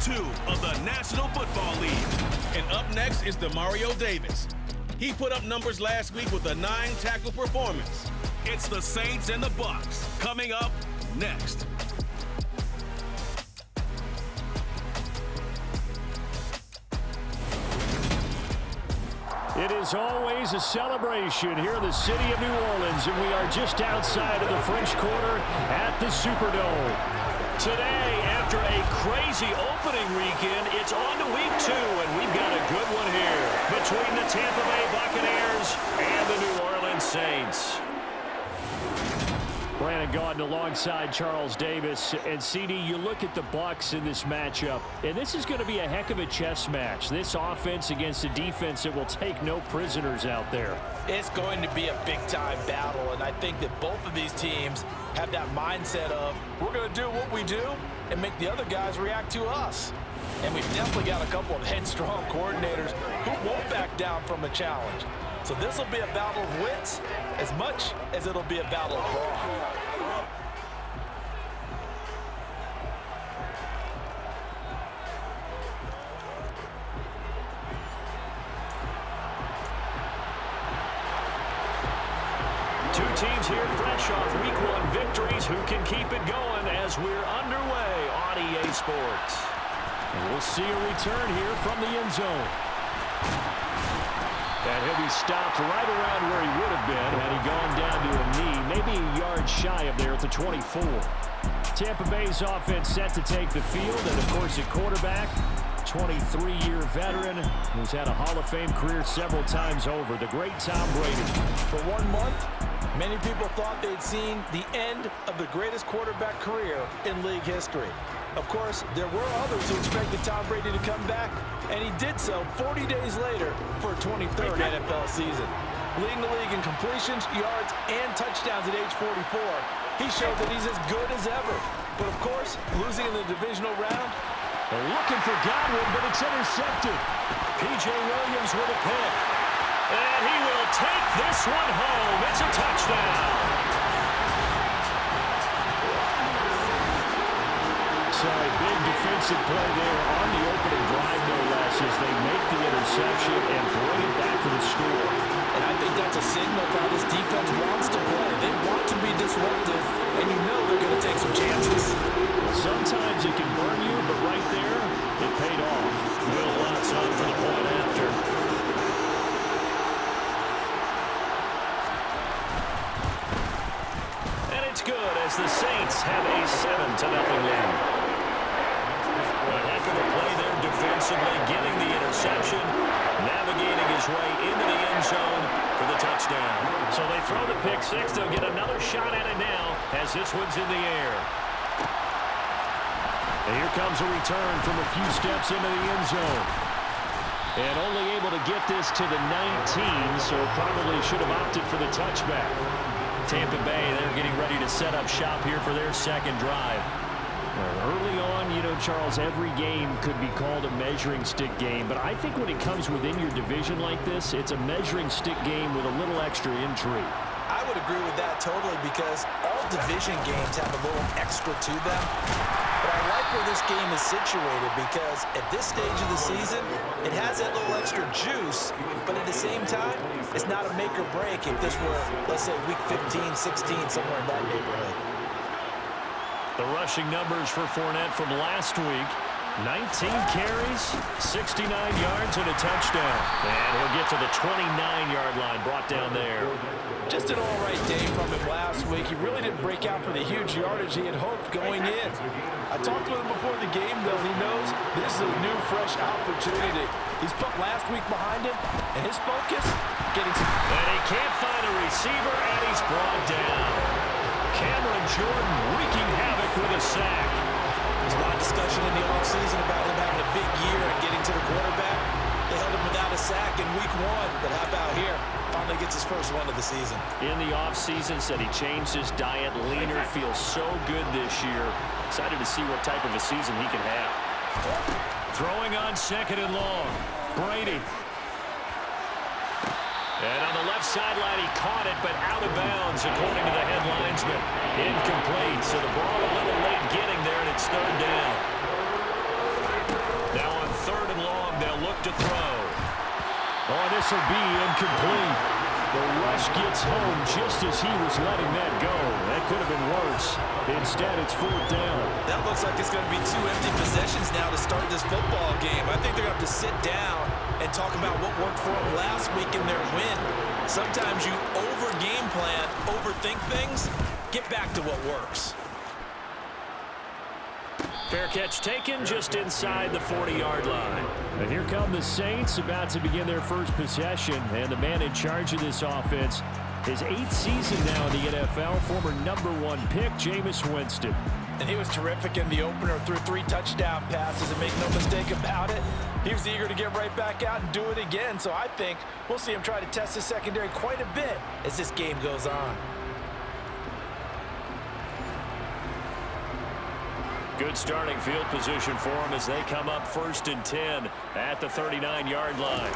2 of the National Football League. And up next is Demario Davis. He put up numbers last week with a 9-tackle performance. It's the Saints and the Bucs coming up next. It is always a celebration here in the city of New Orleans, and we are just outside of the French Quarter at the Superdome. Today, after a crazy opening weekend, it's on to week 2, and we've got a good one here between the Tampa Bay Buccaneers and the New Orleans Saints. Brandon Gaudin alongside Charles Davis. And CD, you look at the Bucs in this matchup, and this is going to be a heck of a chess match. This offense against a defense that will take no prisoners out there. It's going to be a big-time battle, and I think that both of these teams have that mindset of, we're going to do what we do and make the other guys react to us. And we've definitely got a couple of headstrong coordinators who won't back down from a challenge. So this will be a battle of wits as much as it'll be a battle of brawn. Two teams here fresh off week 1 victories. Who can keep it going as we're underway on EA Sports? And we'll see a return here from the end zone. And he'll be stopped right around where he would have been had he gone down to a knee, maybe a yard shy of there at the 24. Tampa Bay's offense set to take the field, and of course at quarterback, 23-year veteran who's had a Hall of Fame career several times over, the great Tom Brady. For 1 month, many people thought they'd seen the end of the greatest quarterback career in league history. Of course, there were others who expected Tom Brady to come back, and he did so 40 days later for a 23rd NFL season. Leading the league in completions, yards, and touchdowns at age 44, he showed that he's as good as ever. But of course, losing in the divisional round. They're looking for Godwin, but it's intercepted. P.J. Williams with a pick. And he will take this one home. It's a touchdown. So a big defensive play there on the opening drive, no less, as they make the interception and bring it back to the score. And I think that's a signal of how this defense wants to play. They want to be disruptive, and you know they're going to take some chances. Well, sometimes it can burn you, but right there, it paid off. Will Lutz on for the point after. And it's good as the Saints have a 7-0 lead. Play there defensively, getting the interception, navigating his way into the end zone for the touchdown. So they throw the pick six. They'll get another shot at it now as this one's in the air. And here comes a return from a few steps into the end zone. And only able to get this to the 19, so probably should have opted for the touchback. Tampa Bay, they're getting ready to set up shop here for their second drive. Well, early on, you know, Charles, every game could be called a measuring stick game, but I think when it comes within your division like this, it's a measuring stick game with a little extra intrigue. I would agree with that totally because all division games have a little extra to them. But I like where this game is situated because at this stage of the season, it has that little extra juice, but at the same time, it's not a make or break if this were, let's say, week 15, 16, somewhere in that neighborhood. The rushing numbers for Fournette from last week, 19 carries, 69 yards, and a touchdown. And he'll get to the 29-yard line, brought down there. Just an all-right day from him last week. He really didn't break out for the huge yardage he had hoped going in. I talked with him before the game, though. He knows this is a new, fresh opportunity. He's put last week behind him, and his focus, getting some... And he can't find a receiver, and he's brought down. Cameron Jordan wreaking havoc with a sack. There's a lot of discussion in the offseason about him having a big year and getting to the quarterback. They held him without a sack in week 1, but how about here? Finally gets his first one of the season. In the offseason, said he changed his diet, leaner, feels so good this year. Excited to see what type of a season he can have. Throwing on 2nd and long. Brady. And on the left sideline, he caught it, but out of bounds, according to the headlinesman. Incomplete, so the ball a little late getting there, and it's 3rd down. Oh, this will be incomplete. The rush gets home just as he was letting that go. That could have been worse. Instead, it's 4th down. That looks like it's going to be 2 empty possessions now to start this football game. I think they're going to have to sit down and talk about what worked for them last week in their win. Sometimes you over-game plan, overthink things, get back to what works. Fair catch taken just inside the 40-yard line. And here come the Saints about to begin their first possession. And the man in charge of this offense, his 8th season now in the NFL, former #1 pick, Jameis Winston. And he was terrific in the opener, threw 3 touchdown passes, and make no mistake about it, he was eager to get right back out and do it again. So I think we'll see him try to test his secondary quite a bit as this game goes on. Good starting field position for them as they come up 1st and 10 at the 39-yard line.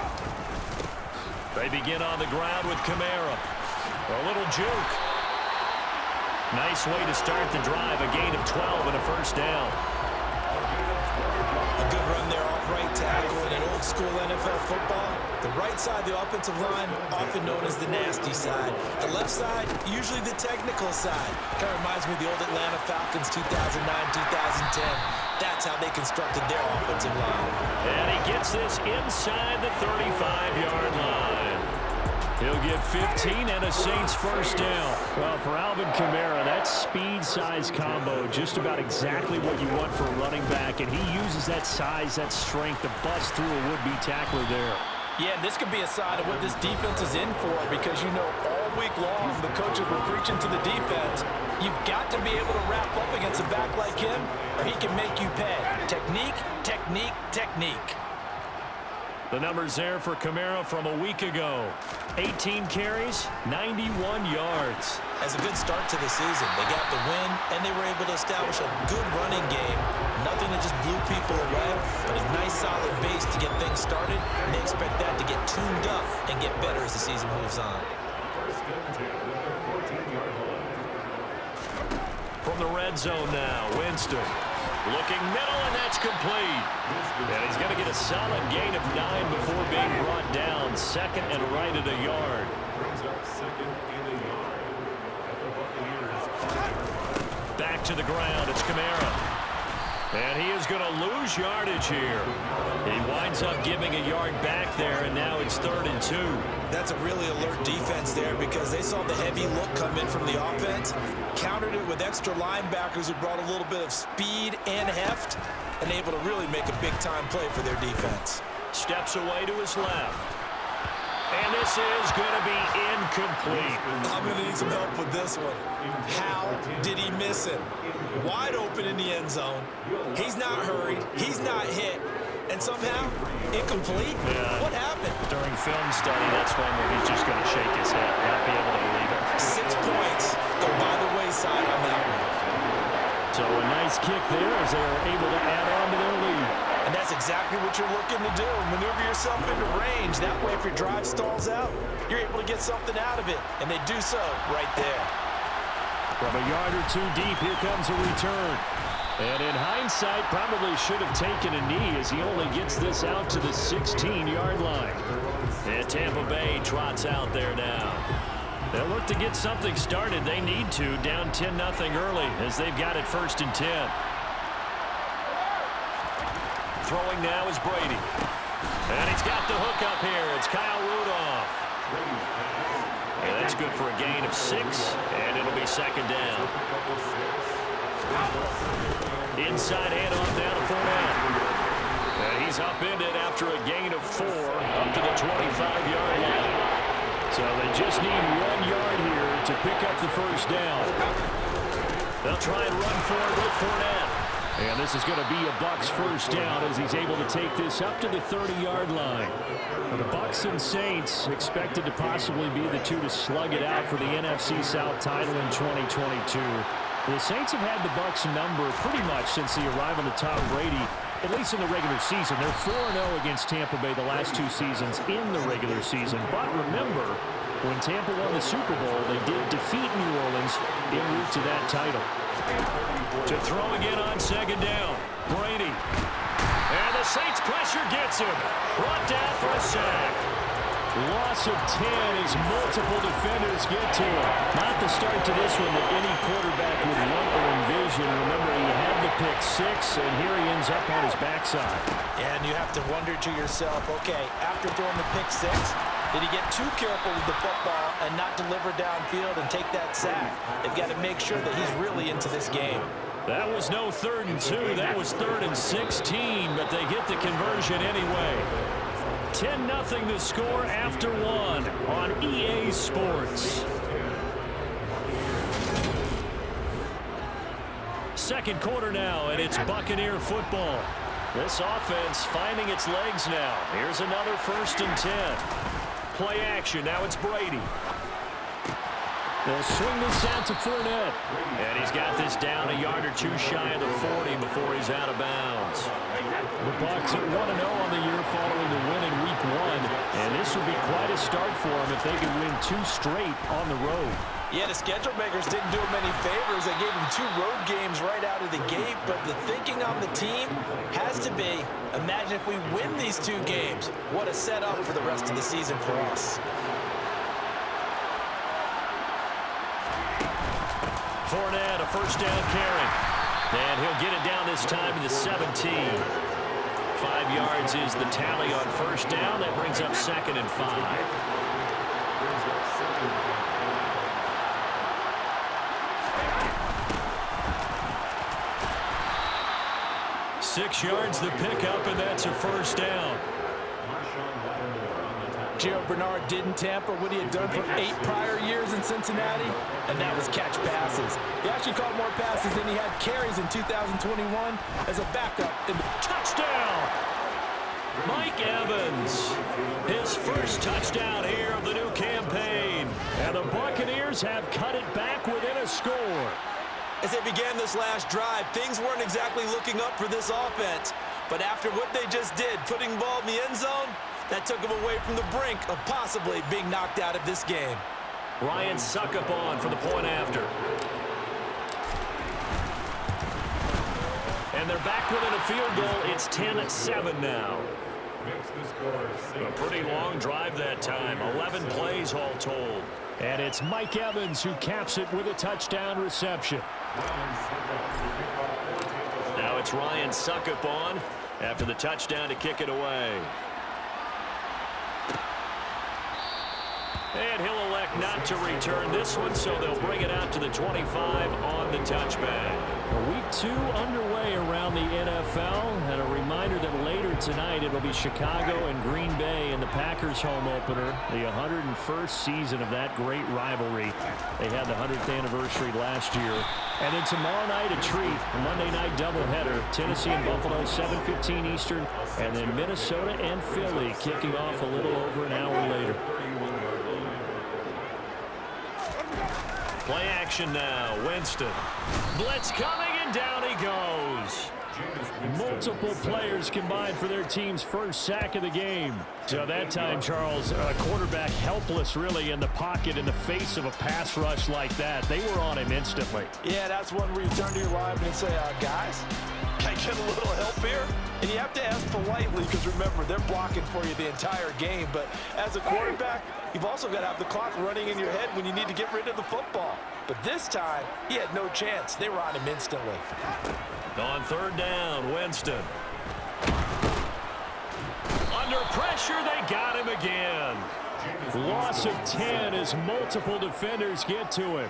They begin on the ground with Kamara. A little juke. Nice way to start the drive. A gain of 12 and a 1st down. A good run there off right tackle in an old-school NFL football. The right side of the offensive line, often known as the nasty side. The left side, usually the technical side. Kind of reminds me of the old Atlanta Falcons 2009-2010. That's how they constructed their offensive line. And he gets this inside the 35-yard line. He'll get 15 and a Saints 1st down. Well, for Alvin Kamara, that speed-size combo, just about exactly what you want for a running back, and he uses that size, that strength to bust through a would-be tackler there. Yeah, this could be a sign of what this defense is in for, because you know all week long the coaches were preaching to the defense. You've got to be able to wrap up against a back like him, or he can make you pay. Technique, technique, technique. The numbers there for Kamara from a week ago. 18 carries, 91 yards. As a good start to the season, they got the win, and they were able to establish a good running game. Nothing that just blew people away, but a nice solid base to get things started, and they expect that to get tuned up and get better as the season moves on. From the red zone now, Winston. Looking middle, and that's complete. And he's going to get a solid gain of 9 before being brought down. 2nd and right at a yard. Back to the ground. It's Kamara. And he is going to lose yardage here. He winds up giving a yard back there, and now it's 3rd and 2. That's a really alert defense there because they saw the heavy look come in from the offense, countered it with extra linebackers who brought a little bit of speed and heft, and able to really make a big-time play for their defense. Steps away to his left. And this is going to be incomplete. I'm going to need some help with this one. How did he miss him? Wide open in the end zone. He's not hurried. He's not hit. And somehow, incomplete? Yeah. What happened? During film study, that's one where he's just going to shake his head, not be able to believe it. 6 points go by the wayside on that one. So a nice kick there as they are able to add on to their lead. And that's exactly what you're looking to do. Maneuver yourself into range. That way, if your drive stalls out, you're able to get something out of it. And they do so right there. From a yard or 2 deep, here comes a return. And in hindsight, probably should have taken a knee as he only gets this out to the 16-yard line. And Tampa Bay trots out there now. They'll look to get something started. They need to, down 10-0 early as they've got it 1st and 10. Throwing now is Brady. And he's got the hook up here. It's Kyle Rudolph. And that's good for a gain of 6, and it'll be 2nd down. Inside handoff down to Fournette. And he's upended after a gain of 4 up to the 25-yard line. So they just need 1 yard here to pick up the 1st down. They'll try and run for it with Fournette. And this is going to be a Bucs 1st down as he's able to take this up to the 30-yard line. The Bucs and Saints expected to possibly be the 2 to slug it out for the NFC South title in 2022. The Saints have had the Bucs number pretty much since the arrival of Tom Brady, at least in the regular season. They're 4-0 against Tampa Bay the last 2 seasons in the regular season. But remember, when Tampa won the Super Bowl, they did defeat New Orleans en route to that title. To throw again on 2nd down, Brady. And the Saints pressure gets him. Brought down for a sack. Loss of 10 as multiple defenders get to him. Not the start to this one that any quarterback would want or envision. Remember, he had the pick 6, and here he ends up on his backside. And you have to wonder to yourself, okay, after throwing the pick 6, did he get too careful with the football and not deliver downfield and take that sack? They've got to make sure that he's really into this game. That was no 3rd and 2. That was 3rd and 16, but they get the conversion anyway. 10-0 the score after 1 on EA Sports. Second quarter now, and it's Buccaneer football. This offense finding its legs now. Here's another 1st and 10. Play action. Now it's Brady. They'll swing this out to Fournette. And he's got this down a yard or two shy of the 40 before he's out of bounds. The Bucs at 1-0 on the year following the win in Week 1. And this would be quite a start for them if they could win 2 straight on the road. Yeah, the schedule makers didn't do him any favors. They gave him 2 road games right out of the gate. But the thinking on the team has to be, imagine if we win these 2 games. What a setup for the rest of the season for us. Fournette, a first down carry. And he'll get it down this time to the 17. 5 yards is the tally on first down. That brings up 2nd and 5. 6 yards the pickup, and that's a first down. Gio Bernard didn't tamper what he had done for 8 prior years in Cincinnati, and that was catch passes. He actually caught more passes than he had carries in 2021 as a backup in the touchdown. Mike Evans, his first touchdown here of the new campaign. And the Buccaneers have cut it back within a score. As they began this last drive, things weren't exactly looking up for this offense. But after what they just did, putting the ball in the end zone, that took them away from the brink of possibly being knocked out of this game. Ryan Suckup on for the point after. And they're back within a field goal. It's 10-7 now. A pretty long drive that time. 11 plays all told. And it's Mike Evans who caps it with a touchdown reception. Now it's Ryan Suckup on after the touchdown to kick it away. And he'll elect not to return this one, so they'll bring it out to the 25 on the touchback. Week 2 underway around the NFL, and a reminder that later tonight it'll be Chicago and Green Bay in the Packers home opener, the 101st season of that great rivalry. They had the 100th anniversary last year. And then tomorrow night a treat, a Monday night doubleheader, Tennessee and Buffalo, 7:15 Eastern, and then Minnesota and Philly kicking off a little over an hour later. Play action now. Winston. Blitz coming, and down he goes. Multiple players combined for their team's first sack of the game. So that time, Charles, quarterback helpless really in the pocket in the face of a pass rush like that. They were on him instantly. Yeah, that's one where you turn to your lineman and say, guys, can I get a little help here? And you have to ask politely because, remember, they're blocking for you the entire game. But as a quarterback, you've also got to have the clock running in your head when you need to get rid of the football. But this time, he had no chance. They were on him instantly. On third down, Winston. Under pressure, they got him again. Loss of 10 as multiple defenders get to him.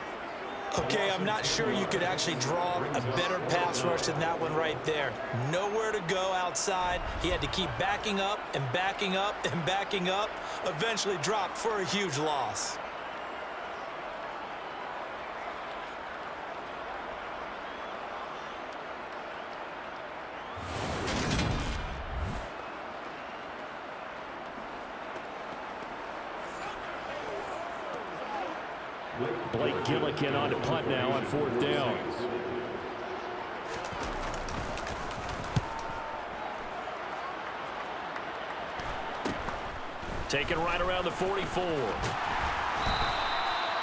Okay, I'm not sure you could actually draw a better pass rush than that one right there. Nowhere to go outside. He had to keep backing up and backing up and backing up. Eventually dropped for a huge loss. Blake Gillikin on to punt now on fourth down. Taken right around the 44.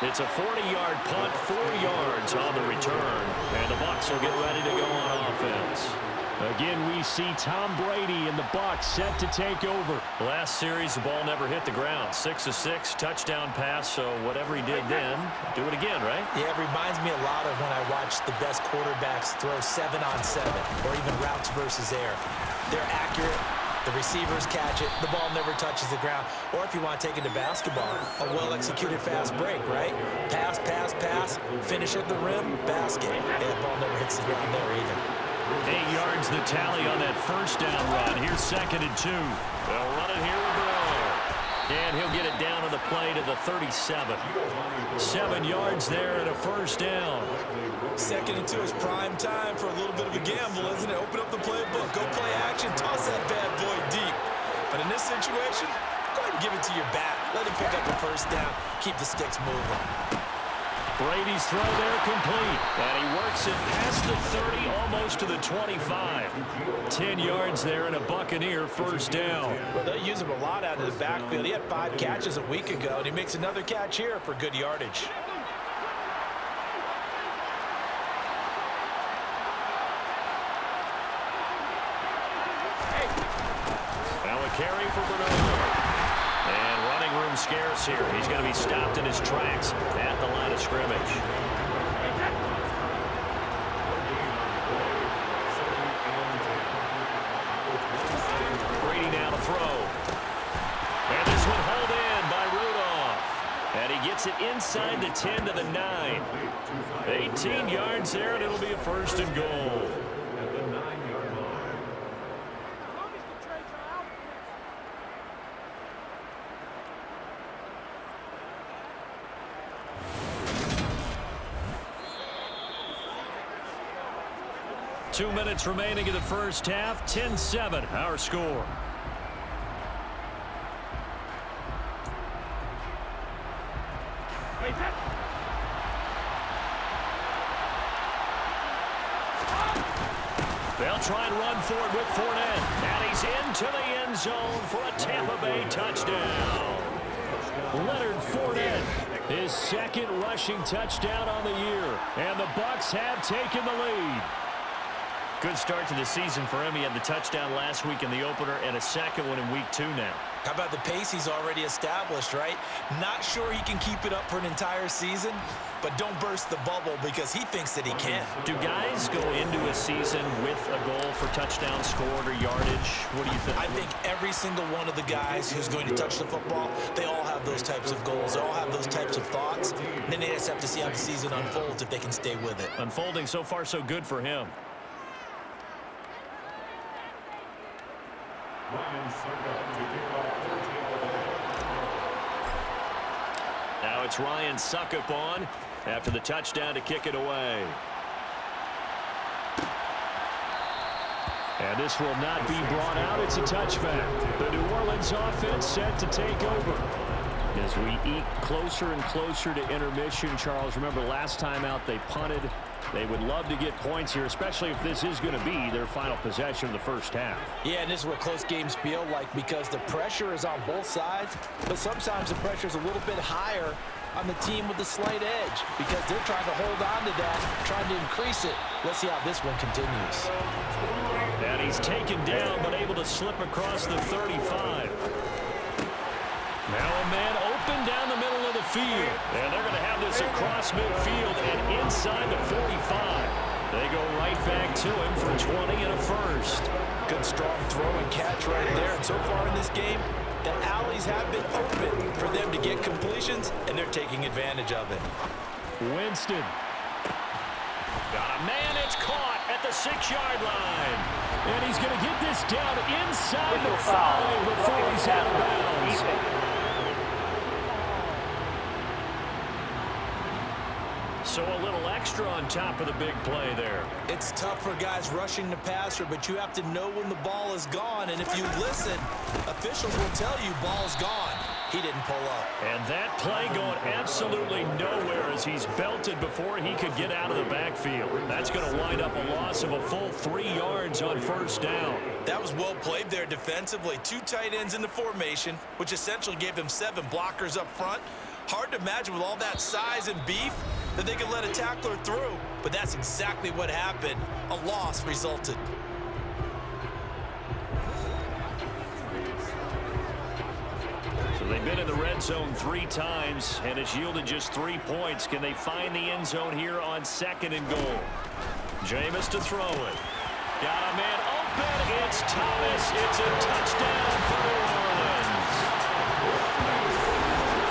It's a 40-yard punt, 4 yards on the return. And the Bucs will get ready to go on offense. Again, we see Tom Brady and the Bucs set to take over. Last series, the ball never hit the ground. 6 of 6, touchdown pass, so whatever he did then, do it again, right? Yeah, it reminds me a lot of when I watch the best quarterbacks throw 7-on-7 or even routes versus air. They're accurate. The receivers catch it. The ball never touches the ground. Or if you want to take it to basketball, a well-executed fast break, right? Pass, pass, pass, finish at the rim, basket. And the ball never hits the ground there either. 8 yards the tally on that first down run. Here's 2nd and 2. They'll run it here with Burrow. And he'll get it down on the play to the 37. 7 yards there and a first down. 2nd and 2 is prime time for a little bit of a gamble, isn't it? Open up the playbook, go play action, toss that bad boy deep. But in this situation, go ahead and give it to your back. Let him pick up the first down. Keep the sticks moving. Brady's throw there complete. And he works it past the 30, almost to the 25. 10 yards there and a Buccaneer first down. Well, they use him a lot out of the backfield. He had 5 catches a week ago, and he makes another catch here for good yardage. Now a carry for Bernard. And running room scarce here. He's going to be stopped in his tracks at the line of scrimmage. Brady now to throw. And this one hauled in by Rudolph. And he gets it inside the 10 to the 9. 18 yards there, and it'll be a 1st and goal. 2 minutes remaining in the first half. 10-7, our score. They'll try and run for it with Fournette. And he's into the end zone for a Tampa Bay touchdown. Leonard Fournette, his 2nd rushing touchdown on the year. And the Bucs have taken the lead. Good start to the season for him. He had the touchdown last week in the opener and a 2nd one in week 2 now. How about the pace he's already established, right? Not sure he can keep it up for an entire season, but don't burst the bubble because he thinks that he can. Do guys go into a season with a goal for touchdown scored or yardage? What do you think? I think every single one of the guys who's going to touch the football, they all have those types of goals. They all have those types of thoughts. And then they just have to see how the season unfolds if they can stay with it. Unfolding so far so good for him. Now it's Ryan Suckup on after the touchdown to kick it away. And this will not be brought out. It's a touchback. The New Orleans offense set to take over. As we eke closer and closer to intermission, Charles, remember last time out they punted. They would love to get points here, especially if this is going to be their final possession of the first half. Yeah, and this is what close games feel like because the pressure is on both sides, but sometimes the pressure is a little bit higher on the team with the slight edge because they're trying to hold on to that, trying to increase it. Let's see how this one continues. And he's taken down but able to slip across the 35. Now a man open down the middle of the field. And they're going to have this across midfield and inside the 45. They go right back to him for 20 and a 1st. Good strong throw and catch right there. And so far in this game, the alleys have been open for them to get completions, and they're taking advantage of it. Winston. Got a man, it's caught at the 6-yard line. And he's going to get this down inside the 5 before he's out of bounds. So a little extra on top of the big play there. It's tough for guys rushing the passer, but you have to know when the ball is gone. And if you listen, officials will tell you ball's gone. He didn't pull up. And that play going absolutely nowhere as he's belted before he could get out of the backfield. That's going to wind up a loss of a full 3 yards on first down. That was well played there defensively. 2 tight ends in the formation, which essentially gave them 7 blockers up front. Hard to imagine with all that size and beef that they could let a tackler through, but that's exactly what happened. A loss resulted. So they've been in the red zone 3 times, and it's yielded just 3 points. Can they find the end zone here on 2nd and goal? Jameis to throw it. Got a man open. It's Thomas. It's a touchdown for New Orleans.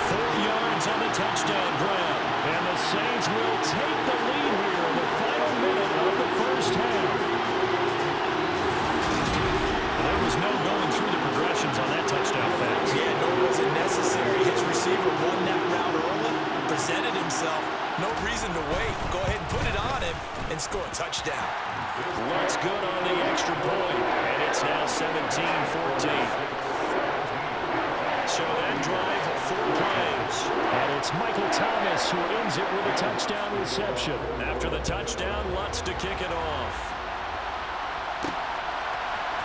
4 yards on the touchdown grab. And the Saints will take the lead here in the final minute of the first half. There was no going through the progressions on that touchdown pass. Yeah, nor was it necessary. His receiver won that route early, presented himself. No reason to wait. Go ahead and put it on him and score a touchdown. Looks good on the extra point, and it's now 17-14. So that drive, 4 plays. And it's Michael Thomas who ends it with a touchdown reception. After the touchdown, Lutz to kick it off.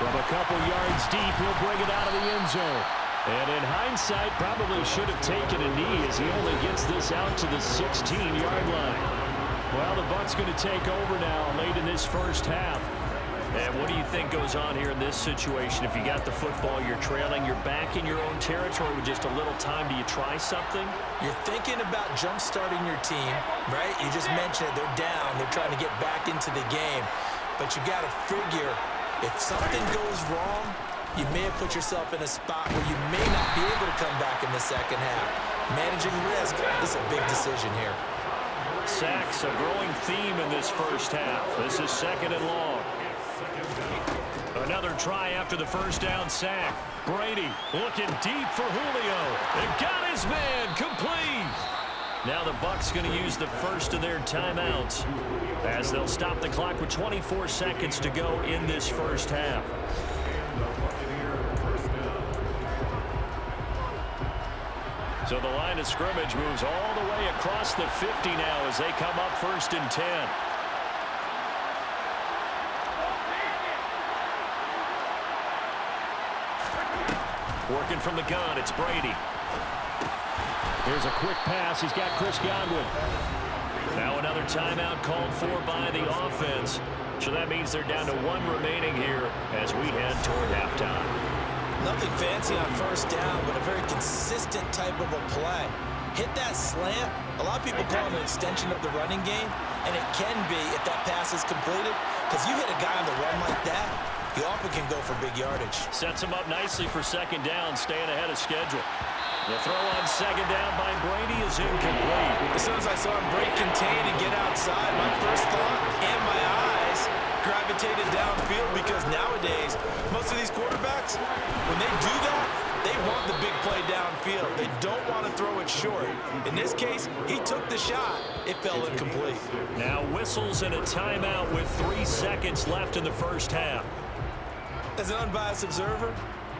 From a couple yards deep, he'll bring it out of the end zone. And in hindsight, probably should have taken a knee as he only gets this out to the 16-yard line. Well, the Bucs going to take over now late in this first half. And what do you think goes on here in this situation? If you got the football, you're trailing, you're back in your own territory with just a little time. Do you try something? You're thinking about jump-starting your team, right? You just mentioned it. They're down. They're trying to get back into the game. But you got to figure, if something goes wrong, you may have put yourself in a spot where you may not be able to come back in the second half. Managing risk is a big decision here. Sacks, a growing theme in this first half. This is 2nd and long. Another try after the first down sack. Brady looking deep for Julio. And got his man complete. Now the Bucs going to use the first of their timeouts as they'll stop the clock with 24 seconds to go in this first half. So the line of scrimmage moves all the way across the 50 now as they come up 1st and 10. Working from the gun, it's Brady. Here's a quick pass. He's got Chris Godwin. Now another timeout called for by the offense. So that means they're down to 1 remaining here as we head toward halftime. Nothing fancy on first down, but a very consistent type of a play. Hit that slant. A lot of people call it an extension of the running game, and it can be if that pass is completed, because you hit a guy on the run like that, he often can go for big yardage. Sets him up nicely for 2nd down, staying ahead of schedule. The throw on 2nd down by Brady is incomplete. As soon as I saw him break contain and get outside, my first thought and my eyes gravitated downfield, because nowadays, most of these quarterbacks, when they do that, they want the big play downfield. They don't want to throw it short. In this case, he took the shot. It fell incomplete. Now whistles and a timeout with 3 seconds left in the first half. As an unbiased observer,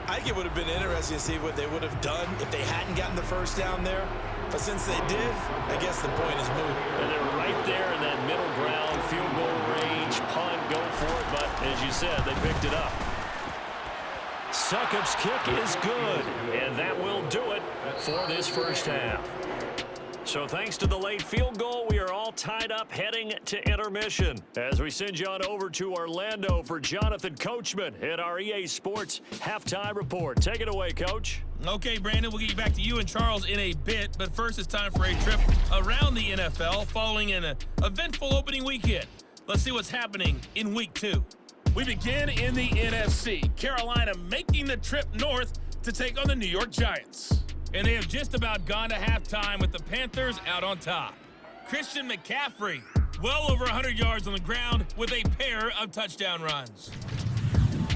I think it would have been interesting to see what they would have done if they hadn't gotten the first down there. But since they did, I guess the point is moot. And they're right there in that middle ground, field goal range, punt, go for it. But as you said, they picked it up. Succop's kick is good, and that will do it for this first half. So thanks to the late field goal, we are all tied up heading to intermission. As we send you on over to Orlando for Jonathan Coachman at our EA Sports Halftime Report. Take it away, Coach. Okay, Brandon, we'll get you back to you and Charles in a bit, but first it's time for a trip around the NFL following an eventful opening weekend. Let's see what's happening in Week 2. We begin in the NFC. Carolina making the trip north to take on the New York Giants. And they have just about gone to halftime with the Panthers out on top. Christian McCaffrey, well over 100 yards on the ground with a pair of touchdown runs.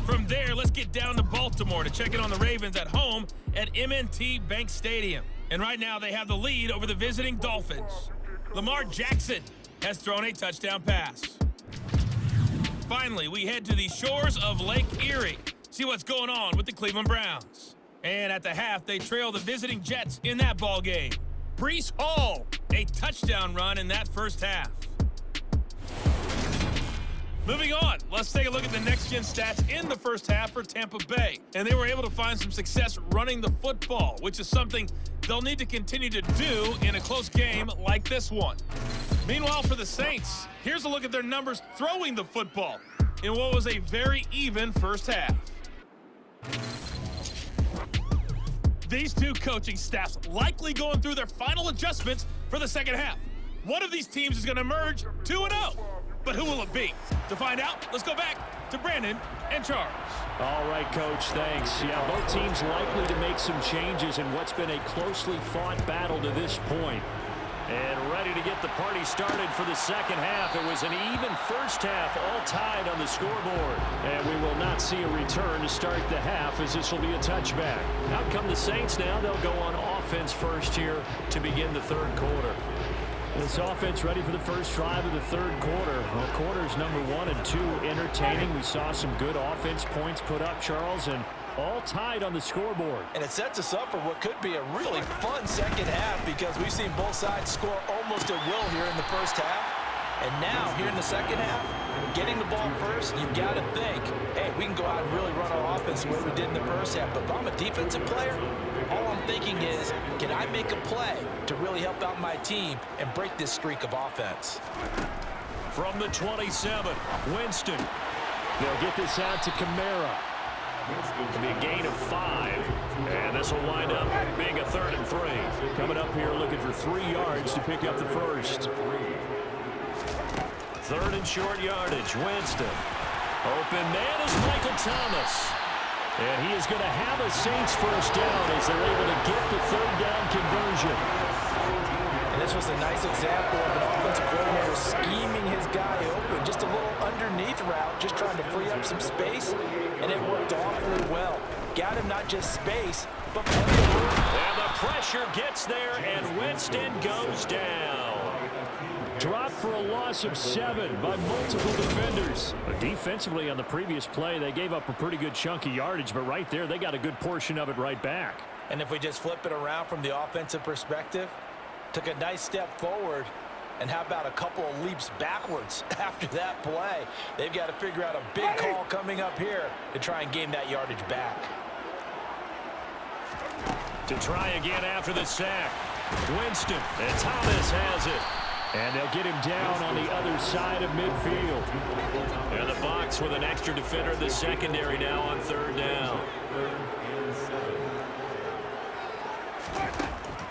From there, let's get down to Baltimore to check in on the Ravens at home at M&T Bank Stadium. And right now, they have the lead over the visiting Dolphins. Lamar Jackson has thrown a touchdown pass. Finally, we head to the shores of Lake Erie. See what's going on with the Cleveland Browns. And at the half, they trail the visiting Jets in that ball game. Breece Hall, a touchdown run in that first half. Moving on, let's take a look at the next-gen stats in the first half for Tampa Bay. And they were able to find some success running the football, which is something they'll need to continue to do in a close game like this one. Meanwhile, for the Saints, here's a look at their numbers throwing the football in what was a very even first half. These two coaching staffs likely going through their final adjustments for the second half. One of these teams is going to emerge 2-0. But who will it be? To find out, let's go back to Brandon and Charles. All right, Coach, thanks. Yeah, both teams likely to make some changes in what's been a closely fought battle to this point. And ready to get the party started for the second half. It was an even first half, all tied on the scoreboard. And we will not see a return to start the half, as this will be a touchback. Out come the Saints now. They'll go on offense first here to begin the third quarter. This offense ready for the first drive of the third quarter. Well, quarters number 1 and 2 entertaining. We saw some good offense points put up, Charles, and all tied on the scoreboard. And it sets us up for what could be a really fun second half, because we've seen both sides score almost at will here in the first half. And now, here in the second half, getting the ball first, you've got to think, hey, we can go out and really run our offense the way we did in the first half. But if I'm a defensive player, all I'm thinking is, can I make a play to really help out my team and break this streak of offense? From the 27, Winston. They'll get this out to Kamara. It'll be a gain of 5, and this will wind up being a 3rd and 3. Coming up here looking for 3 yards to pick up the first. 3rd and short yardage, Winston. Open man is Michael Thomas. And he is going to have a Saints first down as they're able to get the 3rd down conversion. And this was a nice example of an offensive coordinator scheming his guy open. Just a little underneath route, just trying to free up some space, and it worked awfully well. Got him not just space, but plenty of room. And the pressure gets there, and Winston goes down. Dropped for a loss of 7 by multiple defenders. But defensively on the previous play, they gave up a pretty good chunk of yardage, but right there, they got a good portion of it right back. And if we just flip it around from the offensive perspective, took a nice step forward, and how about a couple of leaps backwards after that play? They've got to figure out a big call coming up here to try and gain that yardage back. To try again after the sack. Winston, and Thomas has it. And they'll get him down on the other side of midfield. And the box with an extra defender in the secondary now on 3rd down.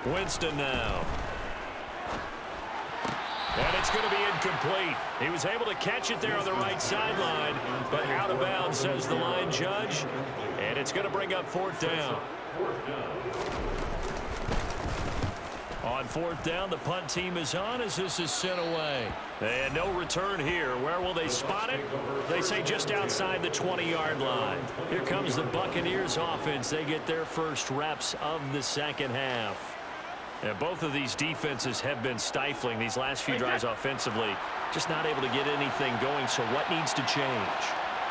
Winston now. And it's going to be incomplete. He was able to catch it there on the right sideline, but out of bounds, says the line judge. And it's going to bring up 4th down. On 4th down, the punt team is on as this is sent away. And no return here. Where will they spot it? They say just outside the 20-yard line. Here comes the Buccaneers offense. They get their first reps of the second half. And both of these defenses have been stifling these last few drives offensively. Just not able to get anything going, so what needs to change?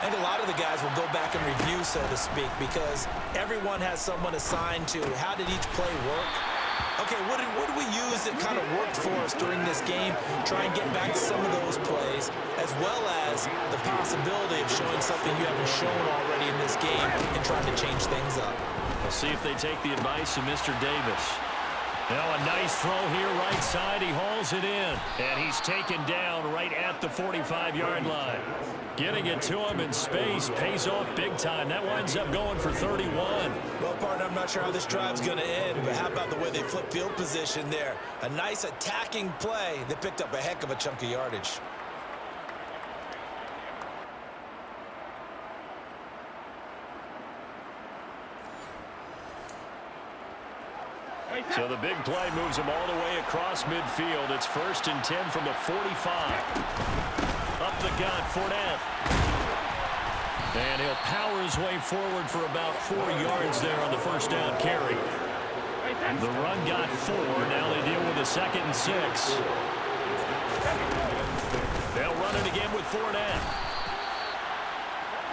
I think a lot of the guys will go back and review, so to speak, because everyone has someone assigned to how did each play work. Okay, what did we use that kind of worked for us during this game? Try and get back to some of those plays, as well as the possibility of showing something you haven't shown already in this game and trying to change things up. We'll see if they take the advice of Mr. Davis. Now a nice throw here right side. He hauls it in, and he's taken down right at the 45-yard line. Getting it to him in space pays off big time. That winds up going for 31. Well, partner, I'm not sure how this drive's going to end, but how about the way they flip field position there? A nice attacking play that picked up a heck of a chunk of yardage. So the big play moves him all the way across midfield. It's 1st and 10 from the 45. Up the gut, Fournette. And he'll power his way forward for about 4 yards there on the first down carry. The run got 4. Now they deal with a 2nd and 6. They'll run it again with Fournette.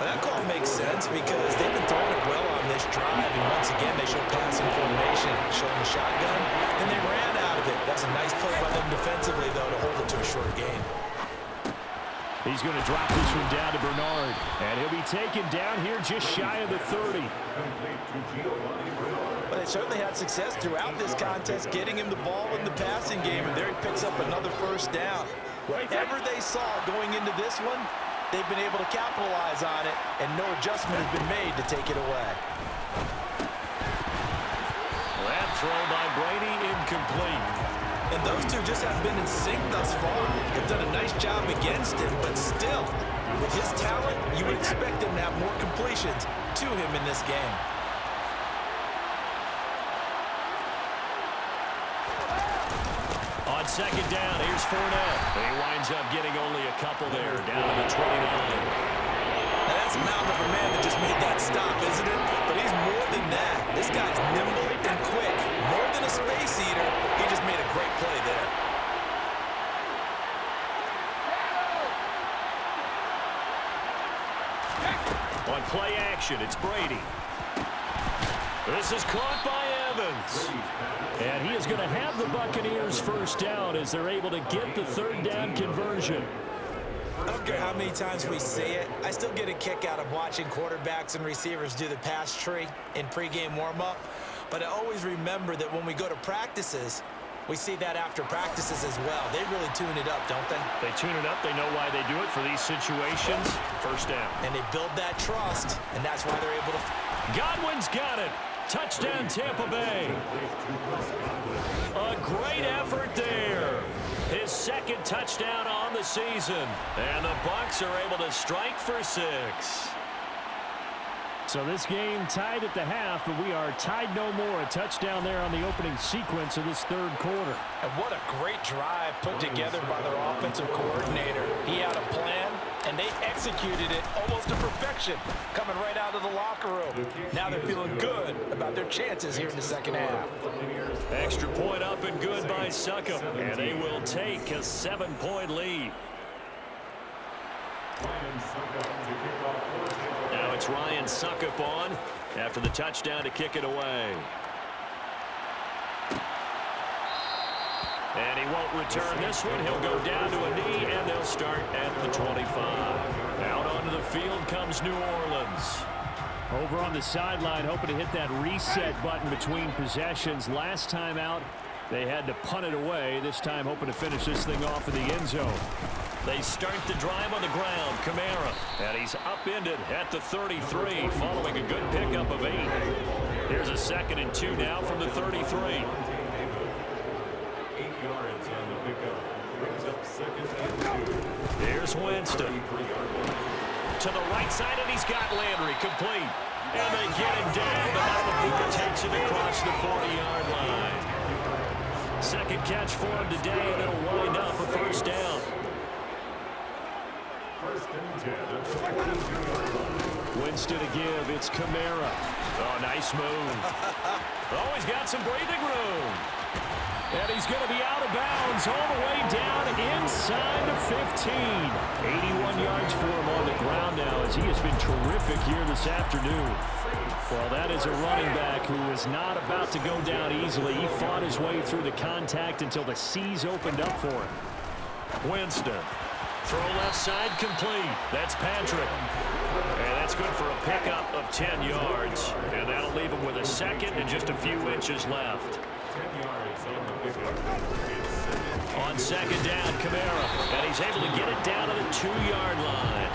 Well, that call makes sense because they've been throwing it well on this drive, and once again they show passing formation, showing the shotgun, and they ran out of it. That's a nice play by them defensively, though, to hold it to a short gain. He's going to drop this one down to Bernard, and he'll be taken down here just shy of the 30. But they certainly had success throughout this contest, getting him the ball in the passing game, and there he picks up another first down. Whatever they saw going into this one, they've been able to capitalize on it, and no adjustment has been made to take it away. throw by Brady, incomplete. And those two just have been in sync thus far. They've done a nice job against him, but still, with his talent, you would expect him to have more completions to him in this game. On second down, here's Fournette. He winds up getting only a couple there, down to the 29. Now that's a mountain of a man that just made that stop, isn't it? But he's more than that. This guy's nimble and quick. More than a space eater, he just made a great play there. On play action, it's Brady. This is caught by Evans. And he is going to have the Buccaneers first down as they're able to get the third down conversion. I don't care how many times we see it. I still get a kick out of watching quarterbacks and receivers do the pass tree in pregame warm-up. But I always remember that when we go to practices, we see that after practices as well. They really tune it up, don't they? They tune it up. They know why they do it for these situations. First down. And they build that trust, and that's why they're able to... Godwin's got it. Touchdown, Tampa Bay. A great effort there. His second touchdown on the season. And the Bucs are able to strike for 6. So this game tied at the half, but we are tied no more. A touchdown there on the opening sequence of this third quarter. And what a great drive put together by their offensive coordinator. He had a plan, and they executed it almost to perfection, coming right out of the locker room. Now they're feeling good about their chances here in the second half. Extra point up and good by Succop. And they will take a 7-point lead. Now it's Ryan Succop on after the touchdown to kick it away. And he won't return this one. He'll go down to a knee, and they'll start at the 25. Out onto the field comes New Orleans. Over on the sideline, hoping to hit that reset button between possessions. Last time out, they had to punt it away. This time hoping to finish this thing off in the end zone. They start the drive on the ground. Kamara, and he's upended at the 33 following a good pickup of 8. Here's a 2nd and 2 now from the 33. 8 yards on the pickup. Brings up 2nd and 2. Here's Winston. To the right side, and he's got Landry complete. And they get him down, but now the Booker takes it across the 40-yard line. Second catch for him today, and it'll wind up a first down. 1st and 10. Winston to give. It's Kamara. Oh, nice move. Oh, he's got some breathing room. And he's going to be out of bounds all the way down inside the 15. 81 yards for him on the ground now as he has been terrific here this afternoon. Well, that is a running back who is not about to go down easily. He fought his way through the contact until the C's opened up for him. Winston. Throw left side complete. That's Patrick. And that's good for a pickup of 10 yards. And that'll leave him with a 2nd and just a few inches left. 10 yards on the pickup. On 2nd down, Kamara. And he's able to get it down to the 2-yard line.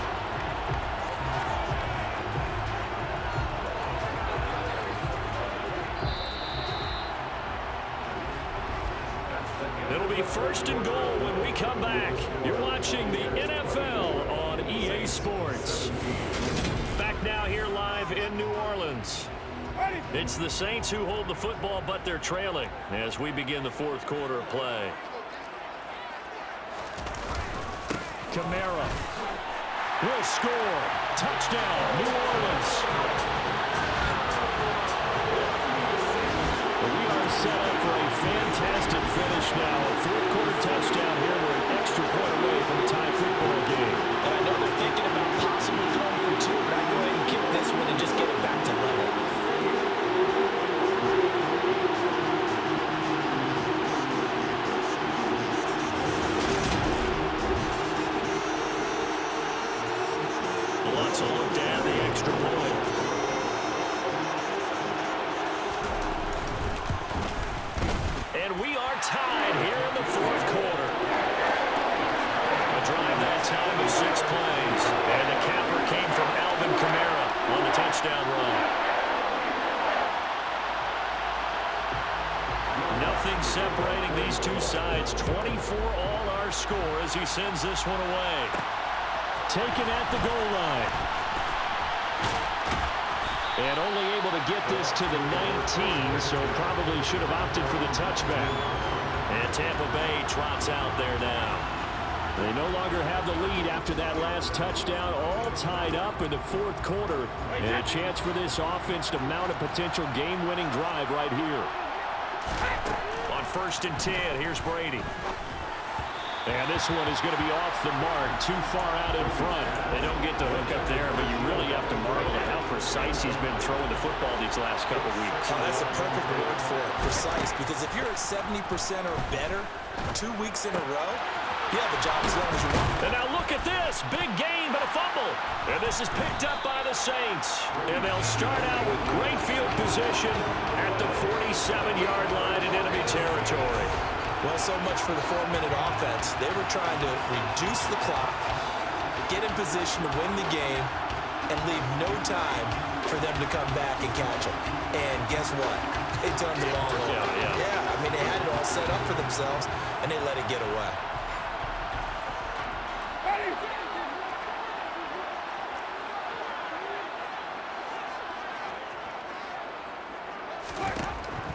It'll be 1st and goal when we come back. You're watching the NFL on EA Sports. Back now here live in New Orleans. It's the Saints who hold the football, but they're trailing as we begin the 4th quarter of play. Kamara will score. Touchdown, New Orleans. We are set up for a fantastic finish now. A 4th quarter touchdown here. We're an extra point away from a tie football game. And I know they're thinking about possibly going for 2, but I'd go ahead and kick this one and just get it back to level. Lots of look down the extra point. And we are tied here in the 4th quarter. A drive that time of 6 plays. And the capper came from Alvin Kamara on the touchdown run. he sends this one away. Taken at the goal line. And only able to get this to the 19, so probably should have opted for the touchback. And Tampa Bay trots out there now. They no longer have the lead after that last touchdown, all tied up in the fourth quarter. And a chance for this offense to mount a potential game-winning drive right here. On 1st and 10, here's Brady. And this one is going to be off the mark, too far out in front. They don't get the hook up there, but you really have to marvel at how precise he's been throwing the football these last couple weeks. Oh, that's a perfect word for it, precise, because if you're at 70% or better 2 weeks in a row, you have a job as long as you want. And now look at this. Big gain, but a fumble. And this is picked up by the Saints. And they'll start out with great field position at the 47-yard line in enemy territory. Well, so much for the 4-minute offense. They were trying to reduce the clock, get in position to win the game, and leave no time for them to come back and catch them. And guess what? They turned the ball over. Yeah, I mean, they had it all set up for themselves, and they let it get away.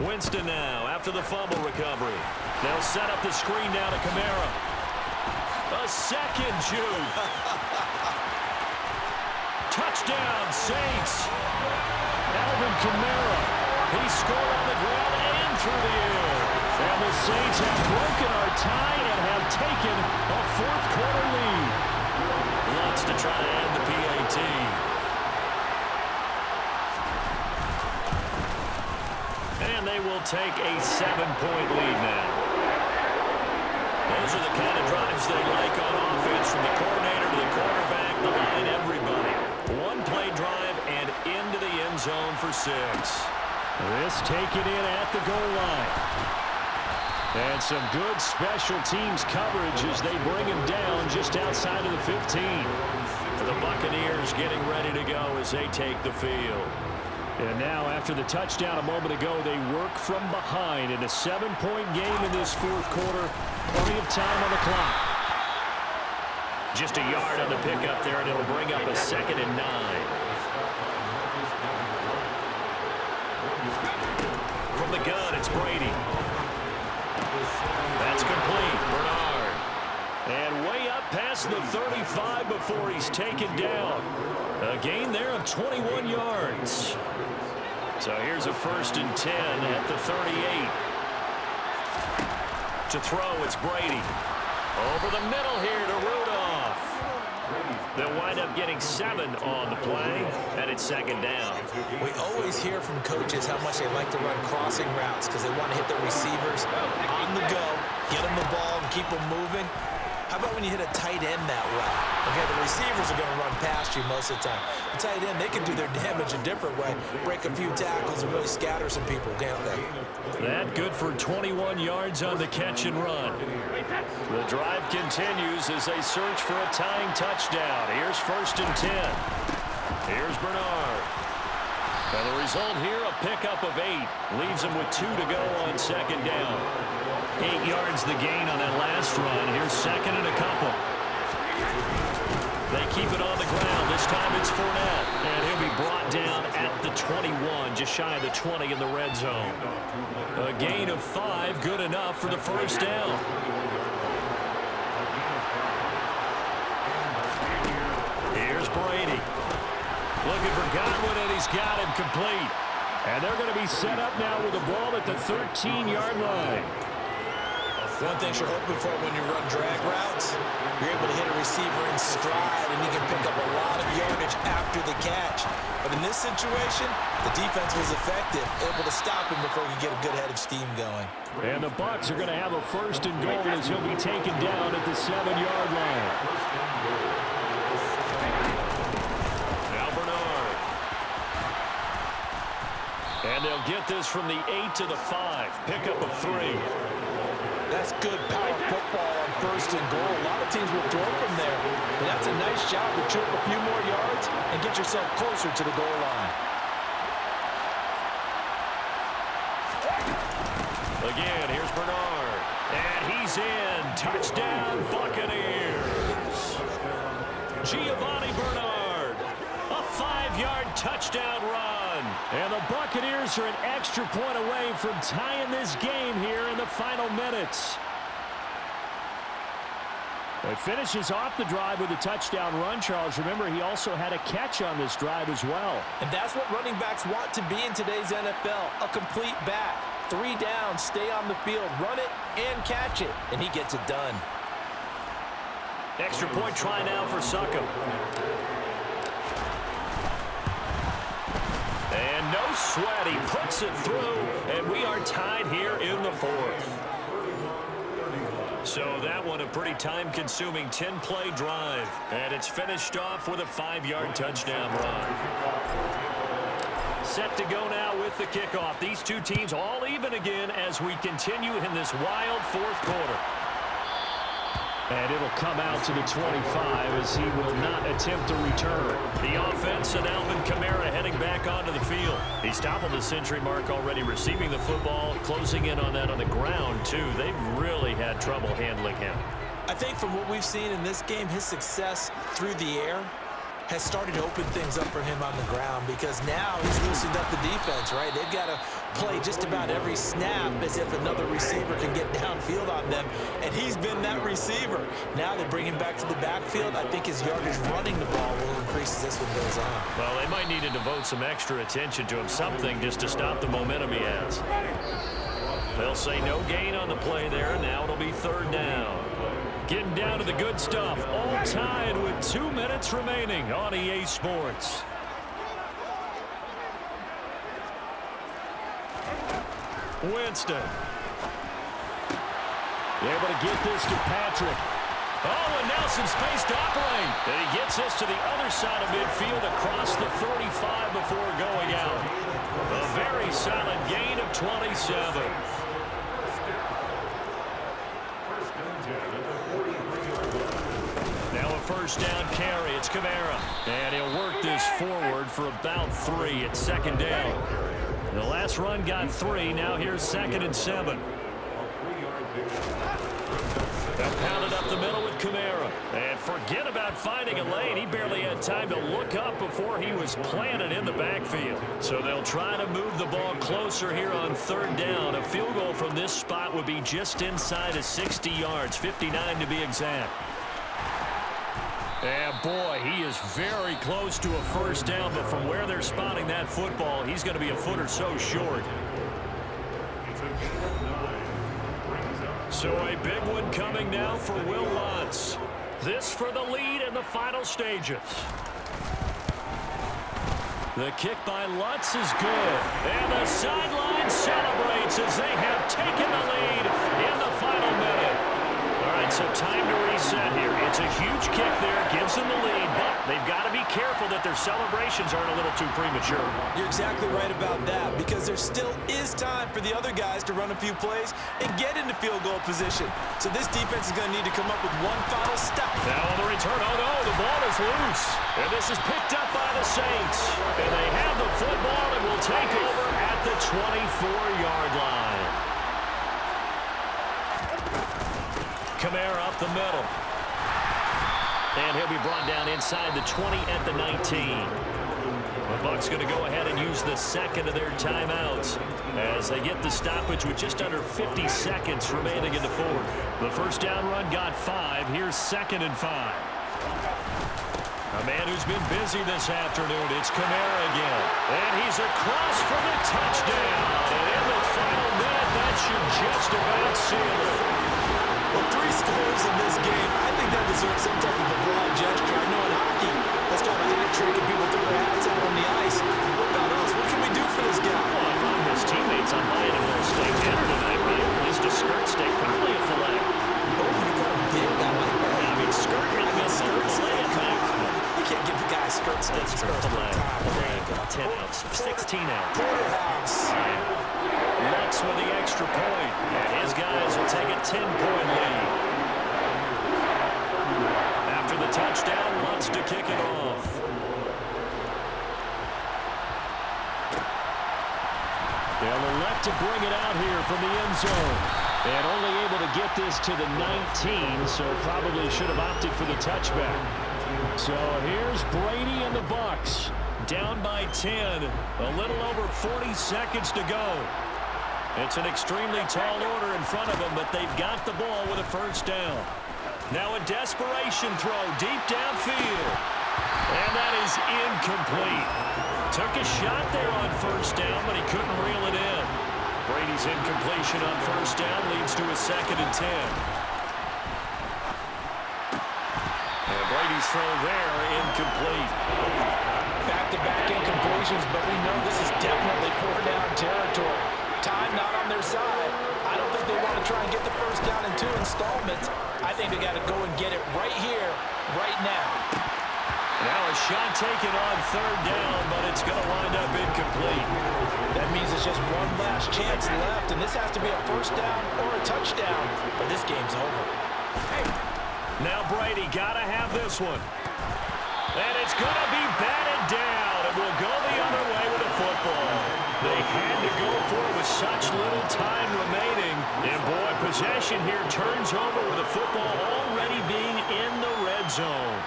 Winston now after the fumble recovery. They'll set up the screen now to Kamara. A second juke. Touchdown, Saints. Alvin Kamara. He scored on the ground and through the air. And the Saints have broken our tie and have taken a fourth quarter lead. Wants to try to end the PAT. And they will take a 7-point lead now. Those are the kind of drives they like on offense, from the coordinator to the quarterback, the line, everybody. One-play drive and into the end zone for 6. This taken in at the goal line. And some good special teams coverage as they bring him down just outside of the 15. The Buccaneers getting ready to go as they take the field. And now, after the touchdown a moment ago, they work from behind in a 7-point game in this fourth quarter. Plenty of time on the clock. Just a yard on the pickup there, and it'll bring up a 2nd and 9. From the gun, it's Brady. That's complete. Bernard. And way up past the 35 before he's taken down. A gain there of 21 yards. So here's a 1st and 10 at the 38. To throw, it's Brady. Over the middle here to Rudolph. They'll wind up getting 7 on the play, and it's 2nd down. We always hear from coaches how much they like to run crossing routes because they want to hit their receivers on the go, get them the ball, and keep them moving. How about when you hit a tight end that way? Okay, the receivers are going to run past you most of the time. The tight end, they can do their damage a different way, break a few tackles and really scatter some people, can't they? That good for 21 yards on the catch and run. The drive continues as they search for a tying touchdown. Here's 1st and 10. Here's Bernard. And the result here, a pickup of 8. Leaves them with 2 to go on 2nd down. 8 yards the gain on that last run. Here's 2nd and a couple. They keep it on the ground. This time it's Fournette. And he'll be brought down at the 21, just shy of the 20 in the red zone. A gain of 5, good enough for the 1st down. Here's Brady. Looking for Godwin, and he's got him complete. And they're going to be set up now with the ball at the 13-yard line. One thing you're hoping for when you run drag routes, you're able to hit a receiver in stride, and you can pick up a lot of yardage after the catch. But in this situation, the defense was effective, able to stop him before he get a good head of steam going. And the Bucs are going to have a 1st and goal as he'll be taken down at the 7-yard line. Now Bernard. And they'll get this from the 8 to the 5. Pickup of 3. That's good power football on 1st and goal. A lot of teams will throw from there. But that's a nice job to chip a few more yards and get yourself closer to the goal line. Again, here's Bernard. And he's is in. Touchdown, Buccaneers. Giovanni Bernard. A 5-yard touchdown run. And the Buccaneers are an extra point away from tying this game here in the final minutes. He finishes off the drive with a touchdown run, Charles. Remember, he also had a catch on this drive as well. And that's what running backs want to be in today's NFL, a complete back. 3 down, stay on the field, run it, and catch it. And he gets it done. Extra point try now for Succop. And no sweat. He puts it through, and we are tied here in the 4th. So that one a pretty time-consuming 10-play drive. And it's finished off with a 5-yard touchdown run. Set to go now with the kickoff. These two teams all even again as we continue in this wild 4th quarter. And it'll come out to the 25 as he will not attempt to return. The offense and Alvin Kamara heading back onto the field. He's topped the century mark already receiving the football, closing in on that on the ground, too. They've really had trouble handling him. I think from what we've seen in this game, his success through the air has started to open things up for him on the ground because now he's loosened up the defense, right? They've got to play just about every snap as if another receiver can get downfield on them, and he's been that receiver. Now they bring him back to the backfield. I think his yardage running the ball will increase as this one goes on. Well, they might need to devote some extra attention to him, something just to stop the momentum he has. They'll say no gain on the play there. Now it'll be 3rd down. Getting down to the good stuff. All tied with 2 minutes remaining on EA Sports. Winston. Able to get this to Patrick. Oh, and now some space to operate. And he gets this to the other side of midfield across the 35 before going out. A very solid gain of 27. Now a 1st down carry. It's Kamara. And he'll work this forward for about 3 at 2nd down. The last run got 3. Now here's 2nd and 7. They'll pound it up the middle with Kamara. And forget about finding a lane. He barely had time to look up before he was planted in the backfield. So they'll try to move the ball closer here on 3rd down. A field goal from this spot would be just inside of 60 yards, 59 to be exact. And boy, he is very close to a 1st down, but from where they're spotting that football, he's going to be a foot or so short. So a big one coming now for Will Lutz. This for the lead in the final stages. The kick by Lutz is good. And the sideline celebrates as they have taken the lead in the final minute. All right, so time to reset here. It's a huge kick there, gives them the lead, but they've got to be careful that their celebrations aren't a little too premature. You're exactly right about that because there still is time for the other guys to run a few plays and get into field goal position. So this defense is going to need to come up with one final stop. Now on the return, oh no, the ball is loose. And this is picked up by the Saints. And they have the football and will take over at the 24-yard line. Kamara up the middle. And he'll be brought down inside the 20 at the 19. The Bucs going to go ahead and use the 2nd of their timeouts as they get the stoppage with just under 50 seconds remaining in the 4th. The 1st down run got 5. Here's 2nd and 5. A man who's been busy this afternoon. It's Kamara again. And he's across for the touchdown. And in the final minute, that should just about seal it. Well, 3 scores in this game. I think that deserves some type of a broad gesture. I know in hockey, that's called a hat trick, and people throw their hats out on the ice. What about us? What can we do for this guy? Well, if I'm his teammates, I'm buying him a steak dinner tonight, right? At least a skirt steak, probably a filet. Oh, you got a big guy like that. I mean, skirt steak. You can't give the guy a skirt steak. That's filet. 10 ounce, 16 ounce. Porterhouse. Lutz with the extra point. And his guys will take a 10-point lead. After the touchdown, Lutz to kick it off. They'll elect to bring it out here from the end zone. And only able to get this to the 19, so probably should have opted for the touchback. So here's Brady and the Bucs. Down by 10. A little over 40 seconds to go. It's an extremely tall order in front of them, but they've got the ball with a first down. Now a desperation throw deep downfield. And that is incomplete. Took a shot there on first down, but he couldn't reel it in. Brady's incompletion on first down leads to a 2nd and 10. And Brady's throw there, incomplete. Back-to-back incompletions, but we know this is definitely 4-down territory. Time not on their side. I don't think they want to try and get the first down in 2 installments. I think they got to go and get it right here, right now. Now a shot taken on 3rd down, but it's going to wind up incomplete. That means it's just one last chance left, and this has to be a first down or a touchdown, or this game's over. Now Brady got to have this one. And it's going to be batted down, and will go the other way with the football. They had to go for it with such little time remaining. And boy, possession here turns over with the football already being in the red zone.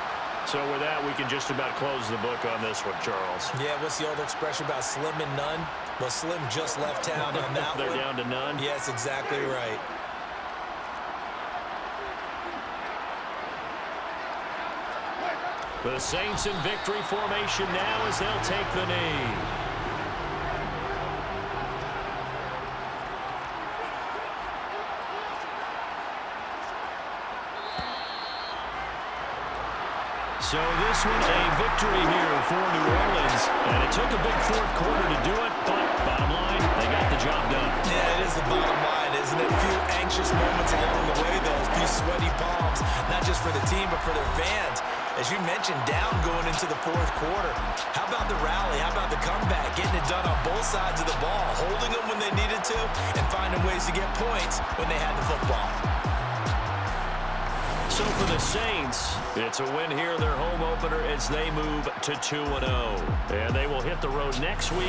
So with that, we can just about close the book on this one, Charles. Yeah, what's the old expression about slim and none? Well, Slim just left town on that They're one. down to none? Yes, exactly right. The Saints in victory formation now as they'll take the knee. So this one a victory here for New Orleans. And it took a big 4th quarter to do it, but bottom line, they got the job done. Yeah, it is the bottom line, isn't it? A few anxious moments along the way, though. A few sweaty palms, not just for the team, but for their fans. As you mentioned, down going into the 4th quarter. How about the rally? How about the comeback? Getting it done on both sides of the ball, holding them when they needed to, and finding ways to get points when they had the football. So for the Saints, it's a win here, their home opener, as they move to 2-0. And they will hit the road next week.